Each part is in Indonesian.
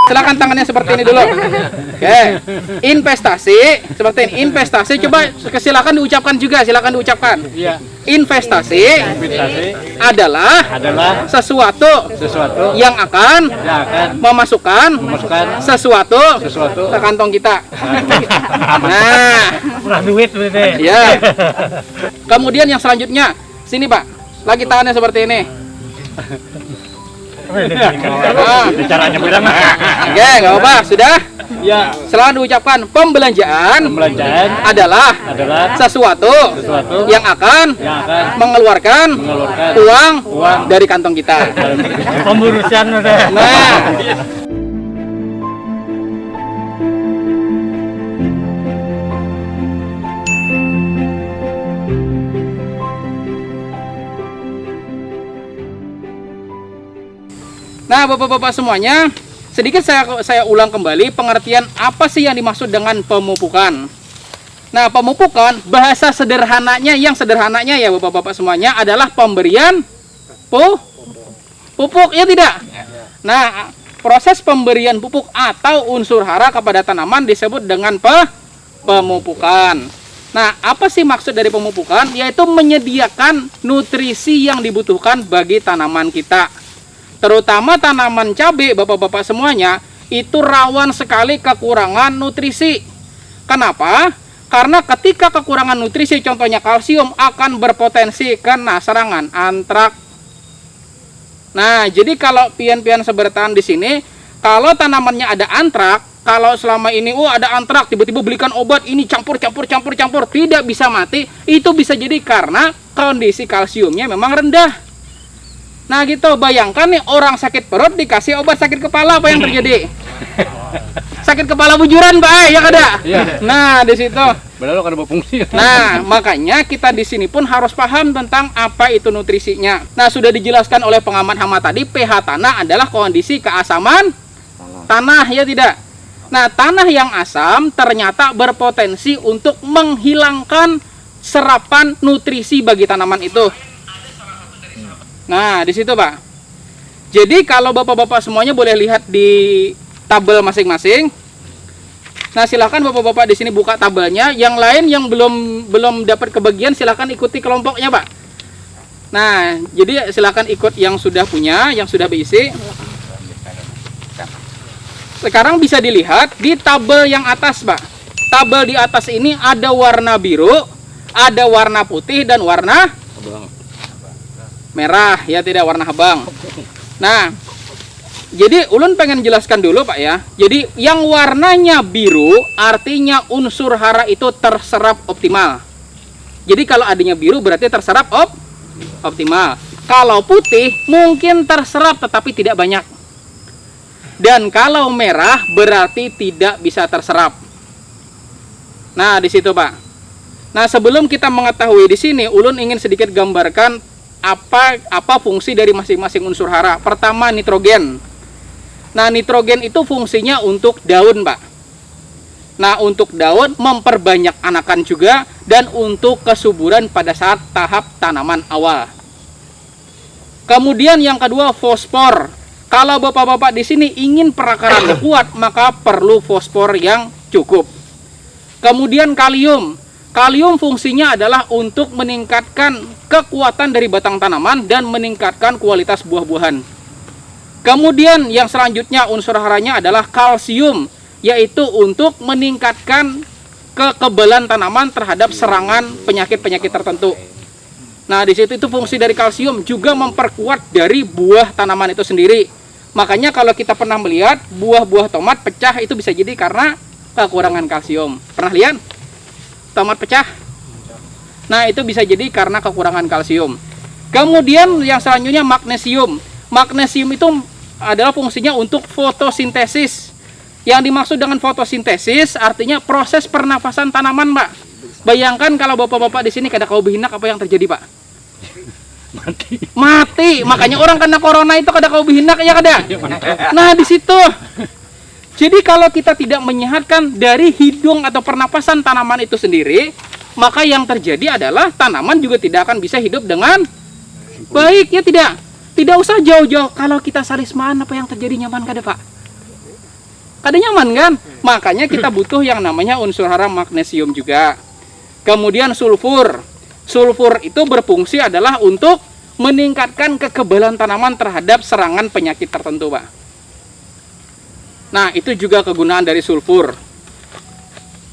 Silakan tangannya seperti ini dulu. Oke. Investasi seperti ini. Investasi coba silakan diucapkan juga, silakan diucapkan. Iya. Investasi Investasi adalah sesuatu yang akan memasukkan sesuatu ke kantong kita. Nah, duit berarti. ya. Kemudian yang selanjutnya, sini Pak, lagi tangannya seperti ini. Caranya beda mah. Oke, nggak apa-apa, sudah. Ya. Selalu diucapkan pembelanjaan adalah sesuatu yang akan mengeluarkan uang dari kantong kita. Pemburusan udah. Nah, nah, Bapak-bapak semuanya, sedikit saya ulang kembali pengertian apa sih yang dimaksud dengan pemupukan. Nah, pemupukan bahasa sederhananya ya Bapak-bapak semuanya adalah pemberian pupuk, ya tidak? Nah, proses pemberian pupuk atau unsur hara kepada tanaman disebut dengan pemupukan. Nah, apa sih maksud dari pemupukan? Yaitu menyediakan nutrisi yang dibutuhkan bagi tanaman kita. Terutama tanaman cabai, Bapak-bapak semuanya, itu rawan sekali kekurangan nutrisi. Kenapa? Karena ketika kekurangan nutrisi, contohnya kalsium, akan berpotensi kena serangan antrak. Nah, jadi kalau pian-pian sebertahan di sini, kalau tanamannya ada antrak, kalau selama ini ada antrak, tiba-tiba belikan obat ini campur, tidak bisa mati, itu bisa jadi karena kondisi kalsiumnya memang rendah. Nah gitu, bayangkan nih orang sakit perut dikasih obat sakit kepala, apa yang terjadi? Sakit kepala bujuran, Pak, ya kada? Iya. Nah, di situ. Padahal kan berfungsi. Nah, makanya kita di sini pun harus paham tentang apa itu nutrisinya. Nah, sudah dijelaskan oleh pengamat hama tadi, pH tanah adalah kondisi keasaman tanah, ya tidak? Nah, tanah yang asam ternyata berpotensi untuk menghilangkan serapan nutrisi bagi tanaman itu. Nah, di situ, Pak. Jadi kalau Bapak-bapak semuanya boleh lihat di tabel masing-masing. Nah, silakan Bapak-bapak di sini buka tabelnya. Yang lain yang belum dapat kebagian silakan ikuti kelompoknya, Pak. Nah, jadi silakan ikut yang sudah punya, yang sudah berisi. Sekarang bisa dilihat di tabel yang atas, Pak. Tabel di atas ini ada warna biru, ada warna putih dan warna merah, ya tidak, warna abang. Nah, jadi ulun pengen jelaskan dulu, Pak, ya. Jadi yang warnanya biru artinya unsur hara itu terserap optimal. Jadi kalau adanya biru berarti terserap optimal. Kalau putih mungkin terserap tetapi tidak banyak. Dan kalau merah berarti tidak bisa terserap. Nah, di situ, Pak. Nah, sebelum kita mengetahui di sini, ulun ingin sedikit gambarkan apa fungsi dari masing-masing unsur hara. Pertama, nitrogen. Nah, nitrogen itu fungsinya untuk daun, Pak. Nah, untuk daun memperbanyak anakan juga dan untuk kesuburan pada saat tahap tanaman awal. Kemudian yang kedua, fosfor. Kalau Bapak-bapak di sini ingin perakaran kuat, maka perlu fosfor yang cukup. Kemudian kalium. Kalium fungsinya adalah untuk meningkatkan kekuatan dari batang tanaman dan meningkatkan kualitas buah-buahan. Kemudian yang selanjutnya unsur haranya adalah kalsium, yaitu untuk meningkatkan kekebalan tanaman terhadap serangan penyakit-penyakit tertentu. Nah, di situ itu fungsi dari kalsium juga memperkuat dari buah tanaman itu sendiri. Makanya kalau kita pernah melihat buah-buah tomat pecah itu bisa jadi karena kekurangan kalsium. Pernah lihat? Tomat pecah. Nah, itu bisa jadi karena kekurangan kalsium. Kemudian yang selanjutnya magnesium. Magnesium itu adalah fungsinya untuk fotosintesis. Yang dimaksud dengan fotosintesis artinya proses pernafasan tanaman, Pak. Bayangkan kalau Bapak-bapak di sini kada kau behinak, apa yang terjadi, Pak? Mati. Makanya orang kena corona itu kada kau behinak, ya kada? Nah, di situ. Jadi kalau kita tidak menyehatkan dari hidung atau pernapasan tanaman itu sendiri, maka yang terjadi adalah tanaman juga tidak akan bisa hidup dengan baik, ya tidak? Tidak usah jauh-jauh. Kalau kita salismaan, apa yang terjadi, nyaman kada, Pak? Kada nyaman kan? Makanya kita butuh yang namanya unsur hara magnesium juga. Kemudian sulfur. Sulfur itu berfungsi adalah untuk meningkatkan kekebalan tanaman terhadap serangan penyakit tertentu, Pak. Nah, itu juga kegunaan dari sulfur.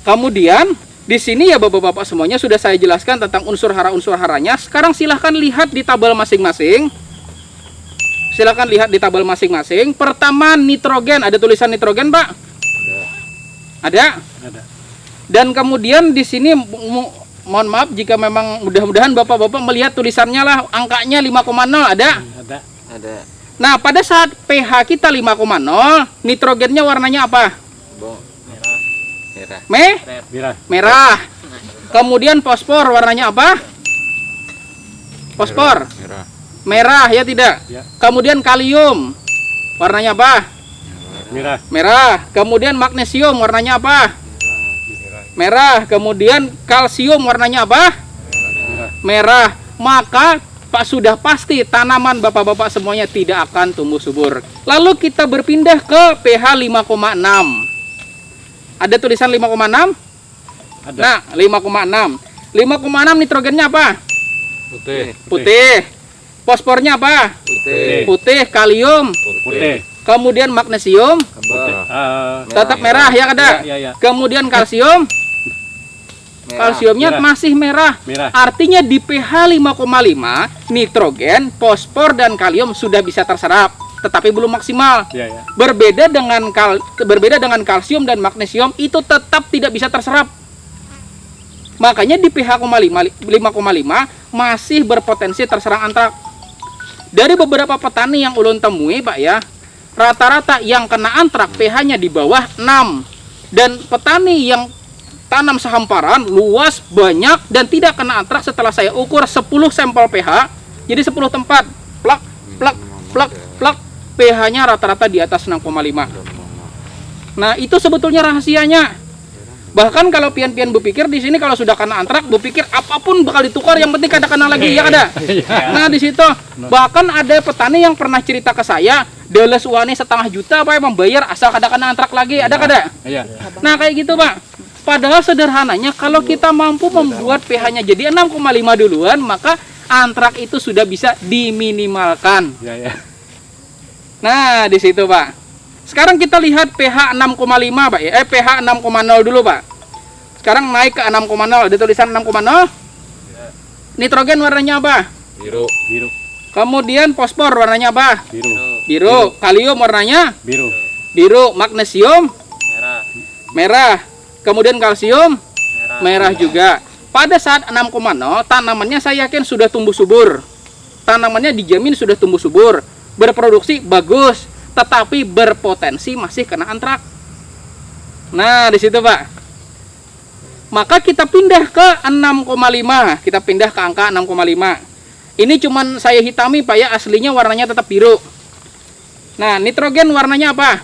Kemudian di sini ya Bapak-bapak semuanya sudah saya jelaskan tentang unsur haranya. Sekarang silahkan lihat di tabel masing-masing. Silahkan lihat di tabel masing-masing. Pertama nitrogen, ada tulisan nitrogen, Pak? Ada? Ada. Dan kemudian di sini mohon maaf jika memang mudah-mudahan Bapak-bapak melihat tulisannya lah, angkanya 5,0 ada? Ada. Ada. Nah, pada saat pH kita 5,0, nitrogennya warnanya apa? Merah. Merah. Merah. Kemudian fosfor warnanya apa? Fosfor. Merah. Merah ya tidak? Ya. Kemudian kalium warnanya apa? Merah. Merah. Kemudian magnesium warnanya apa? Merah. Kemudian kalsium warnanya apa? Merah. Maka Pak sudah pasti tanaman Bapak-bapak semuanya tidak akan tumbuh subur. Lalu kita berpindah ke pH 5,6. Ada tulisan 5,6? Ada. Nah, 5,6. 5,6 nitrogennya apa? Putih. Putih. Fosfornya apa? Putih. Putih. Kalium. Putih. Kemudian magnesium Merah. tetap merah ya kada? Ya. Kemudian kalsium, kalsiumnya Merah. masih merah. Merah. Artinya di pH 5,5 nitrogen, fosfor dan kalium sudah bisa terserap, tetapi belum maksimal. Ya. Berbeda dengan kalsium dan magnesium itu tetap tidak bisa terserap. Makanya di pH 5,5 masih berpotensi terserang antrak. Dari beberapa petani yang ulun temui, Pak ya, rata-rata yang kena antrak pH-nya di bawah 6. Dan petani yang tanam sehamparan luas banyak dan tidak kena antrak setelah saya ukur 10 sampel pH, jadi 10 tempat, plak, plak, plak, plak, pH-nya rata-rata di atas 6,5. Nah, itu sebetulnya rahasianya. Bahkan kalau pian-pian berpikir di sini kalau sudah kena antrak, berpikir apapun bakal ditukar, yang penting kada kena lagi, ya kada. Nah, di situ bahkan ada petani yang pernah cerita ke saya, deles uangnya 1,5 juta Pak membayar asal kada kena antrak lagi, ada kada? Iya. Nah, kayak gitu, Pak. Padahal sederhananya kalau kita mampu membuat pH-nya jadi 6,5 duluan, maka antrak itu sudah bisa diminimalkan. Ya. Nah, di situ, Pak. Sekarang kita lihat pH 6,5, Pak ya. pH 6,0 dulu, Pak. Sekarang naik ke 6,0. Ada tulisan 6,0. Nitrogen warnanya apa? Biru. Biru. Kemudian fosfor warnanya apa? Biru. Biru. Kalium warnanya Biru. biru. Magnesium Merah. merah. Kemudian kalsium merah juga. Pada saat 6,0 tanamannya saya yakin sudah tumbuh subur. Tanamannya dijamin sudah tumbuh subur, berproduksi bagus, tetapi berpotensi masih kena antrak. Nah, di situ, Pak. Maka kita pindah ke 6,5. Kita pindah ke angka 6,5. Ini cuman saya hitami, Pak ya, aslinya warnanya tetap biru. Nah, nitrogen warnanya apa?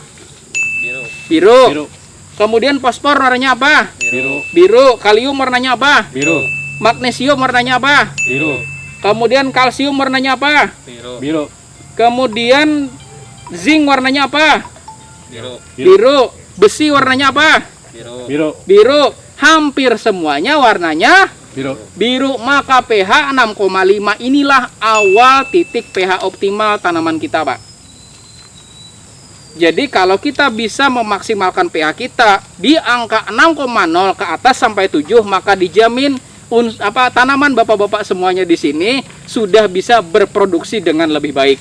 Biru. Biru. Biru. Kemudian fosfor warnanya apa? Biru. Biru. Kalium warnanya apa? Biru. Magnesium warnanya apa? Biru. Kemudian kalsium warnanya apa? Biru. Biru. Kemudian zinc warnanya apa? Biru. Biru. Besi warnanya apa? Biru. Biru. Biru. Hampir semuanya warnanya Biru. biru. Maka pH 6,5 inilah awal titik pH optimal tanaman kita, Pak. Jadi kalau kita bisa memaksimalkan pH kita di angka 6,0 ke atas sampai 7, maka dijamin tanaman Bapak-bapak semuanya di sini sudah bisa berproduksi dengan lebih baik.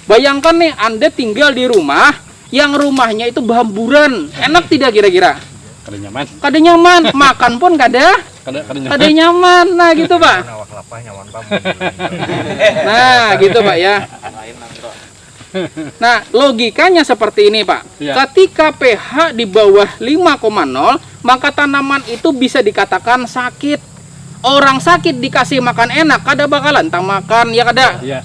Bayangkan nih, Anda tinggal di rumah yang rumahnya itu berhamburan. Enak tidak kira-kira? Kada nyaman. Kada nyaman, makan pun kada Kada nyaman. Nah, gitu, Pak. Nah, gitu, Pak ya. Nah, logikanya seperti ini, Pak. Ya. Ketika pH di bawah 5,0, maka tanaman itu bisa dikatakan sakit. Orang sakit dikasih makan enak, kada bakalan tak makan, ya kada? Iya.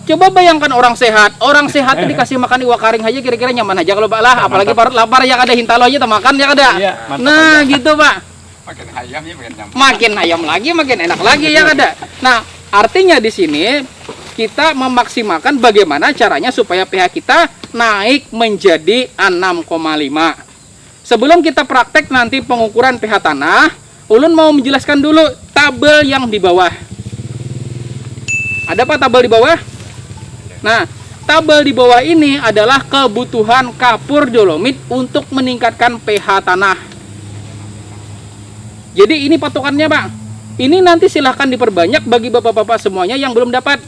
Coba bayangkan orang sehat itu dikasih makan iwak karing aja kira-kira nyaman aja kalau lah, apalagi parut lapar ya kada, hintalo aja tak makan ya kada. Iya, mantap Nah, aja. gitu, Pak. Makin ayam lagi, makin enak lagi ya kada. Nah, artinya di sini kita memaksimalkan bagaimana caranya supaya pH kita naik menjadi 6,5. Sebelum kita praktek nanti pengukuran pH tanah, Ulun mau menjelaskan dulu tabel yang di bawah. Ada apa tabel di bawah? Nah, tabel di bawah ini adalah kebutuhan kapur dolomit untuk meningkatkan pH tanah. Jadi ini patokannya, Pak. Ini nanti silahkan diperbanyak bagi bapak-bapak semuanya yang belum dapat.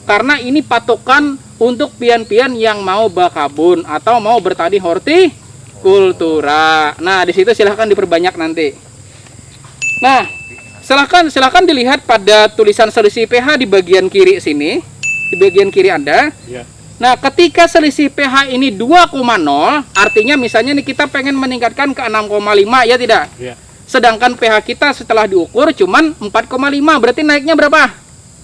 Karena ini patokan untuk pian-pian yang mau bakabun atau mau bertani hortikultura. Nah, di situ silahkan diperbanyak nanti. Nah, silahkan dilihat pada tulisan selisih pH di bagian kiri sini, di bagian kiri Anda. Ya. Nah, ketika selisih pH ini 2,0, artinya misalnya nih kita pengen meningkatkan ke 6,5, ya tidak? Ya. Sedangkan pH kita setelah diukur cuman 4,5, berarti naiknya berapa?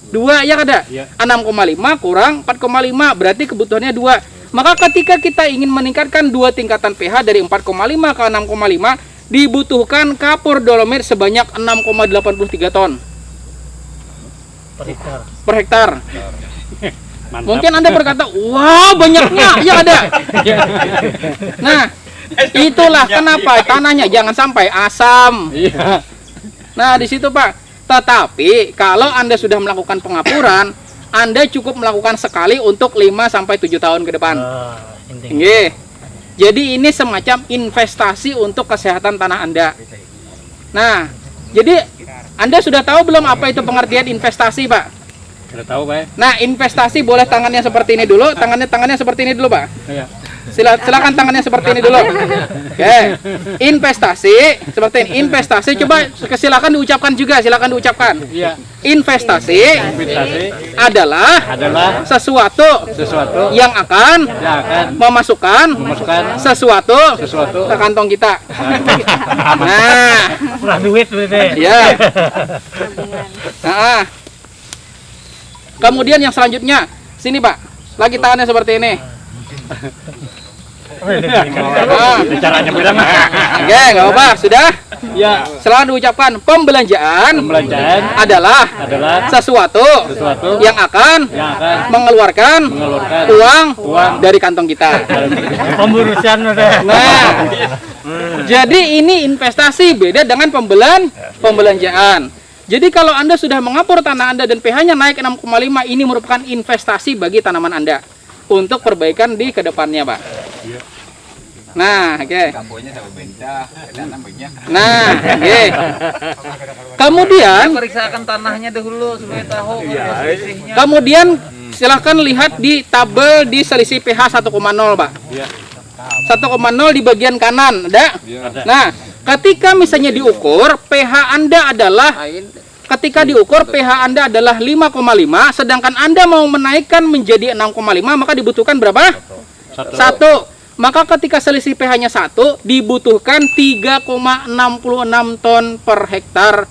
2, ya kada? Ya. 6,5 kurang 4,5, berarti kebutuhannya 2. Maka ketika kita ingin meningkatkan 2 tingkatan pH dari 4,5 ke 6,5, dibutuhkan kapur dolomit sebanyak 6,83 ton per hektar. Mantap. Mungkin Anda berkata, wah banyaknya, ya ada. Nah, itulah kenapa tanahnya jangan sampai asam. Iya. Nah, di situ Pak. Tetapi kalau Anda sudah melakukan pengapuran, Anda cukup melakukan sekali untuk 5 sampai 7 tahun ke depan. Nggih. Jadi ini semacam investasi untuk kesehatan tanah Anda. Nah, jadi Anda sudah tahu belum apa itu pengertian investasi, Pak? Sudah tahu, Pak? Nah, investasi boleh tangannya seperti ini dulu, tangannya seperti ini dulu, Pak. Iya. Silakan tangannya seperti ini dulu. Oke. Investasi seperti ini. Investasi coba silakan diucapkan juga, silakan diucapkan. Iya. Investasi Investasi adalah sesuatu yang akan memasukkan sesuatu ke kantong kita. Nah, Murah duit berarti. ya. Nah, kemudian yang selanjutnya, sini Pak, lagi tangannya seperti ini. Nah, Caranya beda, Mas. oke, nggak apa-apa, sudah. Ya. Selalu diucapkan pembelanjaan adalah sesuatu yang akan mengeluarkan uang dari kantong kita. Pemburusan udah. Nah, jadi ini investasi beda dengan pembelanjaan. Jadi kalau Anda sudah mengapur tanah Anda dan pH-nya naik 6,5, ini merupakan investasi bagi tanaman Anda untuk perbaikan di kedepannya, Pak. Nah, oke. Nah, oke. Kemudian periksakan tanahnya dahulu supaya tahu selisihnya. Kemudian silahkan lihat di tabel di selisih pH 1,0, Pak. 1,0 di bagian kanan, ada? Nah, ketika misalnya diukur pH Anda adalah 5,5, sedangkan Anda mau menaikkan menjadi 6,5, maka dibutuhkan berapa? 1. Maka ketika selisih pH-nya 1, dibutuhkan 3,66 ton per hektar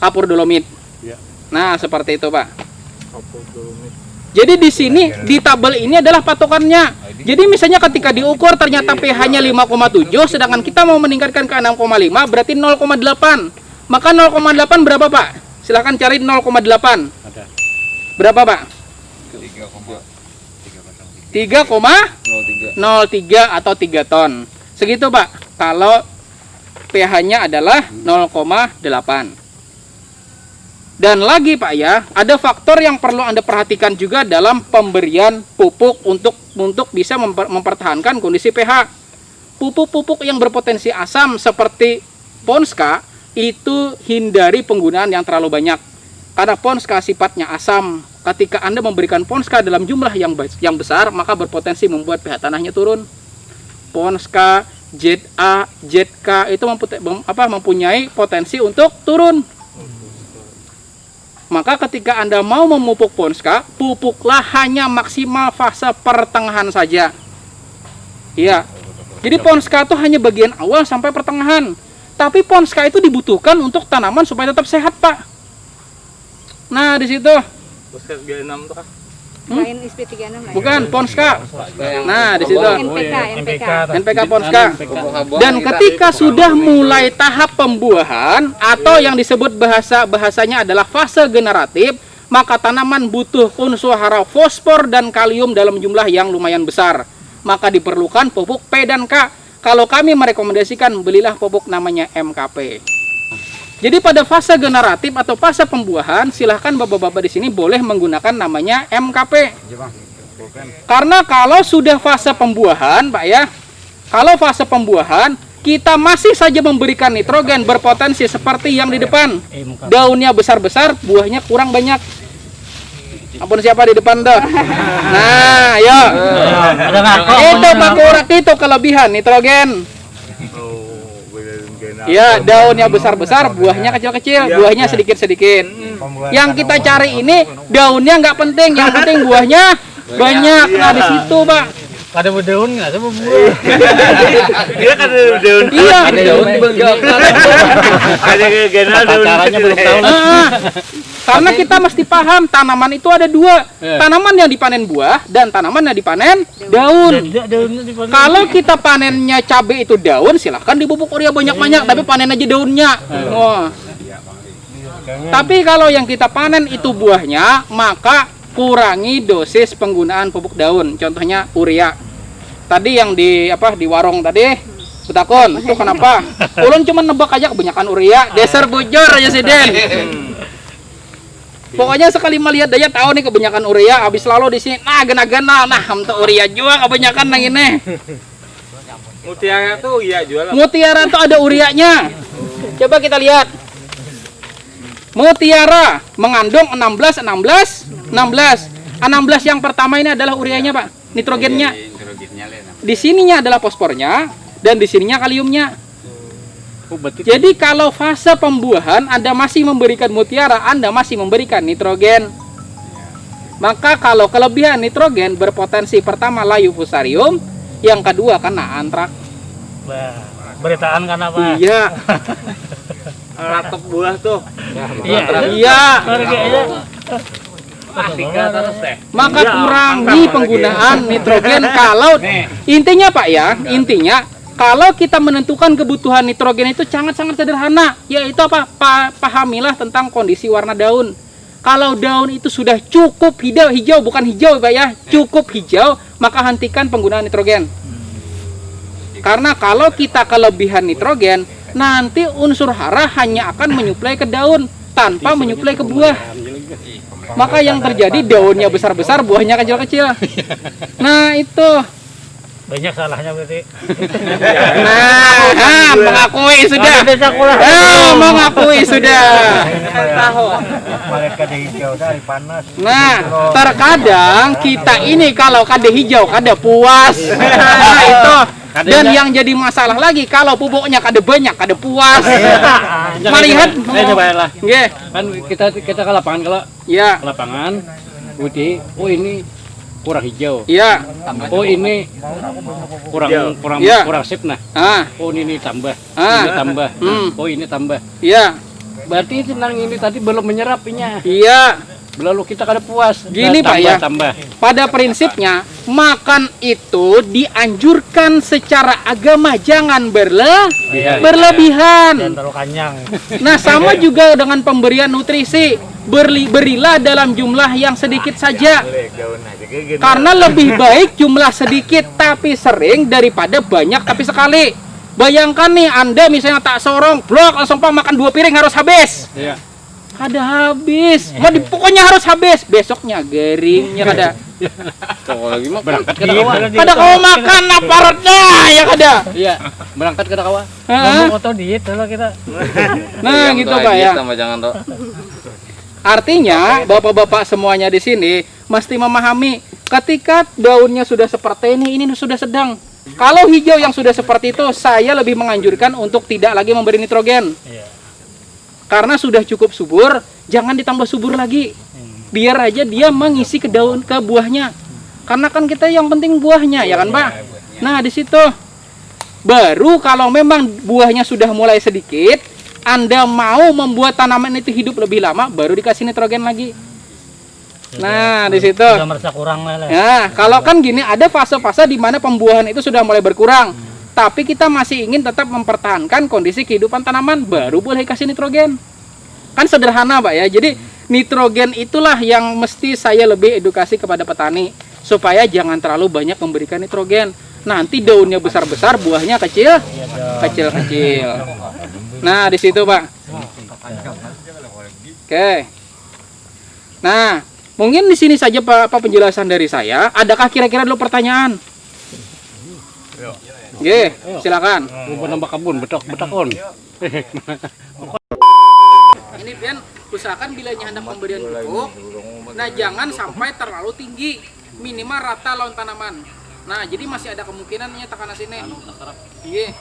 kapur dolomit. Nah, seperti itu, Pak. Jadi di sini di tabel ini adalah patokannya. Jadi misalnya ketika diukur ternyata pH-nya 5,7, sedangkan kita mau meningkatkan ke 6,5, berarti 0,8. Maka 0,8 berapa, Pak? Silahkan cari 0,8. Berapa, Pak? 3,03 atau 3 ton. Segitu, Pak. Kalau pH-nya adalah 0,8. Dan lagi, Pak ya, ada faktor yang perlu Anda perhatikan juga dalam pemberian pupuk untuk bisa mempertahankan kondisi pH. Pupuk-pupuk yang berpotensi asam seperti Ponska itu hindari penggunaan yang terlalu banyak. Karena Ponska sifatnya asam. Ketika Anda memberikan Ponska dalam jumlah yang besar, maka berpotensi membuat pH tanahnya turun. Ponska, ZA, ZK itu mempunyai potensi untuk turun. Maka ketika Anda mau memupuk Ponska, pupuklah hanya maksimal fase pertengahan saja. Iya. Jadi Ponska itu hanya bagian awal sampai pertengahan. Tapi Ponska itu dibutuhkan untuk tanaman supaya tetap sehat, Pak. Nah, di situ. Lain SP36 lah. Bukan Ponska. Nah, di situ. NPK Ponska. Dan ketika sudah mulai tahap pembuahan atau yang disebut bahasanya adalah fase generatif, maka tanaman butuh unsur hara fosfor dan kalium dalam jumlah yang lumayan besar. Maka diperlukan pupuk P dan K. Kalau kami merekomendasikan, belilah pupuk namanya MKP. Jadi pada fase generatif atau fase pembuahan, silahkan bapak-bapak di sini boleh menggunakan namanya MKP. Karena kalau sudah fase pembuahan, Pak ya, kalau fase pembuahan, kita masih saja memberikan nitrogen berpotensi seperti yang di depan. Daunnya besar-besar, buahnya kurang banyak. Ampun siapa di depan tuh? Nah, yuk. Itu Pak Kurak, itu kelebihan nitrogen. Ya, daunnya besar-besar, buahnya kecil-kecil, buahnya sedikit-sedikit. Yang kita cari ini daunnya nggak penting, yang penting buahnya banyak. Nah, di situ, Pak. Ada daun nggak sama buah? Dia kan ada daun. Iya. Ada daun di bawah. Ada general daun. Caranya belum tahu. Karena kita mesti paham tanaman itu ada dua, tanaman yang dipanen buah dan tanaman yang dipanen daun. Kalau kita panennya cabai itu daun, silahkan dibubuk urea banyak-banyak, tapi panen aja daunnya. Oh. Tapi kalau yang kita panen itu buahnya, maka kurangi dosis penggunaan pupuk daun. Contohnya urea. Tadi yang di warung tadi, betakon, itu kenapa? Ulun cuma nebak aja kebanyakan urea, dasar bujur aja sih Den. Pokoknya sekali melihat daya tahu nih kebanyakan urea, habis lalu di sini, nah gena-gena, nah untuk urea jual kebanyakan yang ini. Mutiara tuh iya jual. Mutiara tuh ada ureanya. Coba kita lihat. Mutiara mengandung 16 yang pertama ini adalah ureanya, Pak. Nitrogennya. Di sininya adalah fosfornya dan di sininya kaliumnya. Jadi kalau fase pembuahan Anda masih memberikan mutiara, Anda masih memberikan nitrogen. Maka kalau kelebihan nitrogen berpotensi pertama layu fusarium, yang kedua kena antrak. Beritaan kan apa? Iya. Rakep buah tuh. Iya. Maka kurangi penggunaan nitrogen kalau intinya Pak ya, intinya kalau kita menentukan kebutuhan nitrogen itu sangat-sangat sederhana, yaitu apa? Pahamilah tentang kondisi warna daun. Kalau daun itu sudah cukup hijau bukan hijau Pak ya, cukup hijau, maka hentikan penggunaan nitrogen. Karena kalau kita kelebihan nitrogen, nanti unsur hara hanya akan menyuplai ke daun tanpa menyuplai ke buah. Maka yang terjadi daunnya besar-besar, buahnya kecil-kecil. Nah, itu. Banyak salahnya berarti. Nah, mengakui sudah. Mengakui sudah. Mereka di hijau dari panas. Nah, terkadang kita ini kalau kade hijau kada puas. Nah, itu. Dan yang jadi masalah lagi kalau pupuknya kada banyak, kada puas. Melihat Cobalah. nggih. Kan kita ke lapangan kalau Ya. ke lapangan putih. Oh ini kurang hijau. Iya. Oh ini kurang Iya. kurang sip nah. Ah, Oh ini tambah. Ah. Ini tambah. Hmm. Oh ini tambah. iya. Berarti tenang ini tadi belum menyerapinya. Iya. Lalu kita kada puas. Gini, Nah, Pak, ya. Tambah. Pada prinsipnya makan itu dianjurkan secara agama, jangan berlebihan. Terlalu kanyang. Nah, sama juga dengan pemberian nutrisi. Berilah dalam jumlah yang sedikit saja. Karena lebih baik jumlah sedikit tapi sering daripada banyak tapi sekali. Bayangkan nih Anda misalnya tak sorong, blok langsung makan 2 piring harus habis. Iya. Kada habis. Pokoknya harus habis. Besoknya garingnya kada. Kalau lagi mah Berangkat ke kawan. Kada kau makan aparatnya ya kada. Iya. Berangkat ke kawan. Hah? Ngomong atau diet kalau kita. Nah, gitu Pak ya. Sama jangan tuh. Artinya, bapak-bapak semuanya di sini mesti memahami ketika daunnya sudah seperti ini sudah sedang. Kalau hijau yang sudah seperti itu, saya lebih menganjurkan untuk tidak lagi memberi nitrogen. Iya. Karena sudah cukup subur, jangan ditambah subur lagi. Biar aja dia mengisi ke daun, ke buahnya. Karena kan kita yang penting buahnya, ya kan Pak? Nah, di situ. Baru kalau memang buahnya sudah mulai sedikit, Anda mau membuat tanaman itu hidup lebih lama, baru dikasih nitrogen lagi. Nah, di situ. Sudah merasa kurang lah. Ya, kalau kan gini, ada fase-fase di mana pembuahan itu sudah mulai berkurang. Tapi kita masih ingin tetap mempertahankan kondisi kehidupan tanaman, baru boleh kasih nitrogen. Kan sederhana Pak ya. Jadi Nitrogen itulah yang mesti saya lebih edukasi kepada petani supaya jangan terlalu banyak memberikan nitrogen. Nanti daunnya besar-besar, buahnya kecil-kecil. Nah, di situ, Pak. Oke. Nah, mungkin di sini saja Pak penjelasan dari saya. Adakah kira-kira dulu pertanyaan? Oke, silakan. Lupa nambah kebun, betok-betakon. Ini Ben, usahakan bila hendak pemberian pupuk, nah jangan sampai terlalu tinggi, minimal rata lawan tanaman. Nah, jadi masih ada kemungkinannya tekanan sini. Iya.